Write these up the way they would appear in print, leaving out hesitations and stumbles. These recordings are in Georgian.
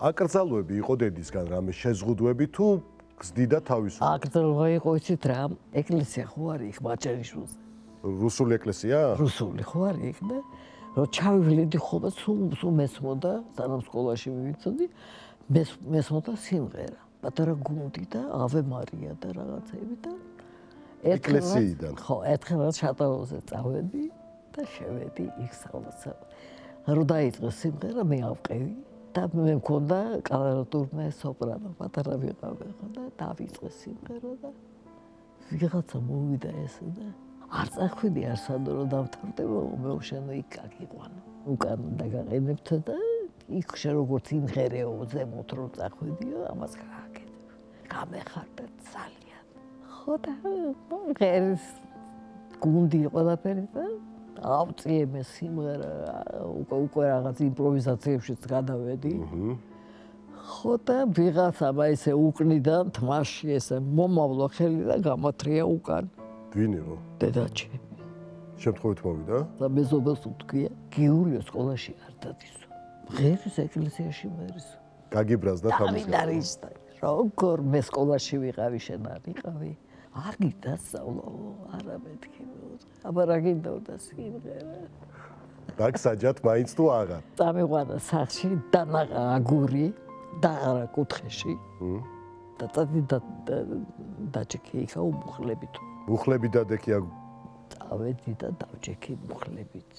აკრძალვები იყო დედისგან რამე შეზღუდვები თუ გზდიდა თავისუფლად? აკრძალვა იყო იცით რა, ეკლესია ხო არის იქ მაჭარიშვილზე. რუსული ეკლესია? რუსული ხო არის იქ და რომ ჩავივლედი ხოლმე სულ მესმოდა, სანამ სკოლაში მივიცოდი, მესმოდა სიმღერა. პატარა გუნდი და ავე მარია და რაღაცები და ეკლესიიდან. ხო, ერთხელ შატაოზე წავედი და შევედი იქ სწავლასა. რომ დაიწყეს სიმღერა, მე ავყევი და მე მქონდა კლავიატურა, სოპრანო, პატარა ვიყავი ხო და დავიწყეს სიმღერა და ვიღაცა მოვიდა ესე და არ წახვიდი არ სადო რომ დავთარდება, მეუშენო იქ გაგიყვანო. უკან დაგაყენებთ და იქ შე როგორც იმღერეო ზემოთ რომ წახვიდიო, ამას გააკეთებ. გამეხარდა ძალიან. ხო და ღერის გუნდი ყველაფერი და ავწიე სიმღერა უკვე რაღაც იმპროვიზაციებშიც გადავედი. ხო და ვიღაცამ ესე უკნიდა თმაში ესე მომავლო ხელი და გამათრია უკან. ვინ იყო? დედაჩემი. შემთხვევით მოვიდა? და მეზობელს უთქვია, გიულიო სკოლაში არ დადისო. ღერის ეკლესიაში მერისო. გაგიბრაზდა თამის. დავიდარიშდა. როგორ მე სკოლაში ვიყავი, შენ არ იყავი? არ გიდასწავლა, არა მეთქი. აბა რა გინდოდა სიმღერა? დაგსაჯათ მაინც თუ აღარ? წამიყვანა სახლში, დანაღა აგური, დაარა კუთხეში. და დაჭექი იქა უმუხლებით. მუხლები დადექი წავედი და დავჭექი მუხლებით.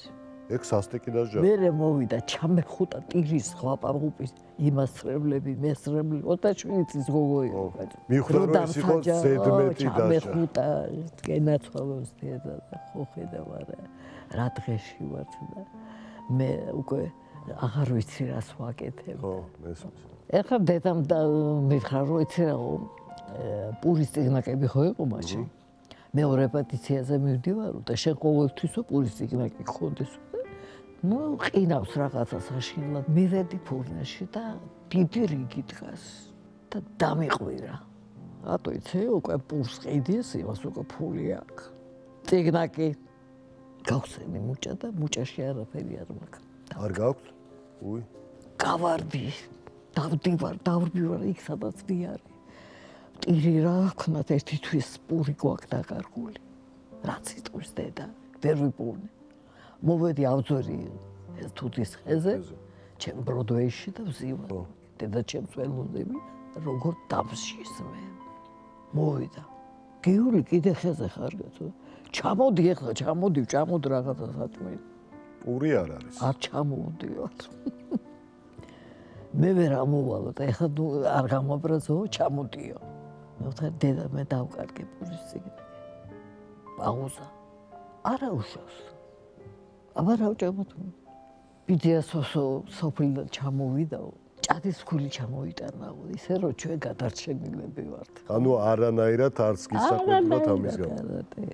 ეგ სასტიკი დასჯა. მერე მოვიდა ჩამეხუტა ტირის ღვაპაღუპის იმასწრებლები, მესწრებლები 27 წლის გოგო იყო. მიხვდა რომ ეს იყო ზედმეტი დასჯა. ჩამეხუტა გენაცვალოს დედა და ხო ხედავ არა რა დღეში ვარ და მე უკვე აღარ ვიცი რას ვაკეთებ. ხო, მესმის. ეხლა დედამ მითხრა რომ იცი რა პურის წიგნაკები ხო იყო მაშინ. მეორე რეპეტიციაზე მივდივარო და შენ ყოველთვისო პურის წიგნაკი გქონდეს. ნუ ყინავს რაღაცა საშინლად. მივედი ფურნეში და დიდი რიგი დგას და დამიყვირა. რატო იცი უკვე პურს ყიდის, იმას უკვე ფული აქვს. წიგნაკი გავხსენი მუჭა და მუჭაში არაფერი არ მაქვს. არ გაქვს? უი. გავარდი. დავდივარ იქ სადაც ვიარი. ტირი რა ქნათ ერთი თვის პური გვაქვს დაკარგული. რაც იტყვის დედა, ვერ ვიპოვნე. მოვედი ავძვერი ეს თუთის ხეზე, ჩემ ბროდვეიში და ვზივარ. დედა ჩემს ველოდები, როგორ დამსჯის მე. მოვიდა. გიული კიდე ხეზე ხარ გაწო. ჩამოდი ახლა, ჩამოდი რაღაცა საჭმელი. პური არ არის. არ ჩამოვდივარ. მე ვერ ამოვალო და ეხლა არ გამოაბრაზო, ჩამოდიო. დედა მე დავკარგე პურის წიგნი. პაუზა. არა უშავს. აბა რა ვჭამოთ? ბიძიასოსო სოფლიდან ჩამოვიდაო. ჭადის ფული ჩამოიტანაო. ისე რომ ჩვენ გადარჩენილები ვართ. ანუ არანაირად არც გისაკვეთლოთ ამის გამო.